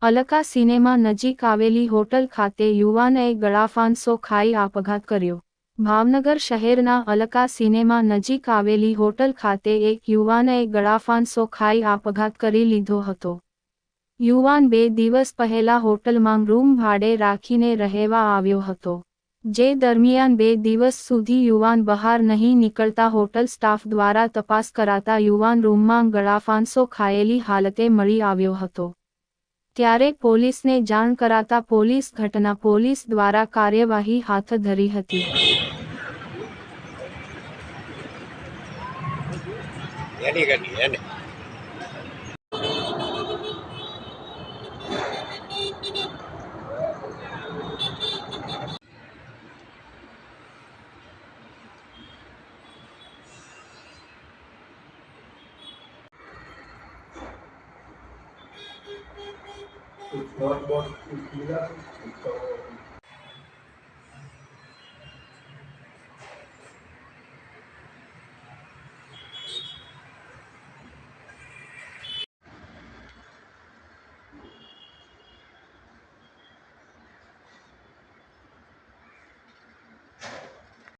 Alka cinema નજીક આવેલી hotel ખાતે યુવાનએ ગળાફાંસો ખાઈ આપઘાત કર્યો। ભાવનગર શહેરના અલકા સિનેમા નજીક આવેલી હોટલ ખાતે એક યુવાનએ ગળાફાંસો ખાઈ આપઘાત કરી લીધો હતો। યુવાન 2 દિવસ પહેલા હોટલમાં રૂમ ભાડે રાખીને રહેવા આવ્યો હતો। જે દરમિયાન 2 દિવસ સુધી યુવાન બહાર નહીં નીકળતા હોટલ સ્ટાફ દ્વારા તપાસ કરાતા યુવાન રૂમમાં ગળાફાંસો ખાયેલી હાલતે મળી આવ્યો હતો। ત્યારે પોલીસને જાણ કરાતા પોલીસ ઘટના પોલીસ દ્વારા કાર્યવાહી હાથ ધરી હતી। कुछ बहुत बहुत कुछ मिला तो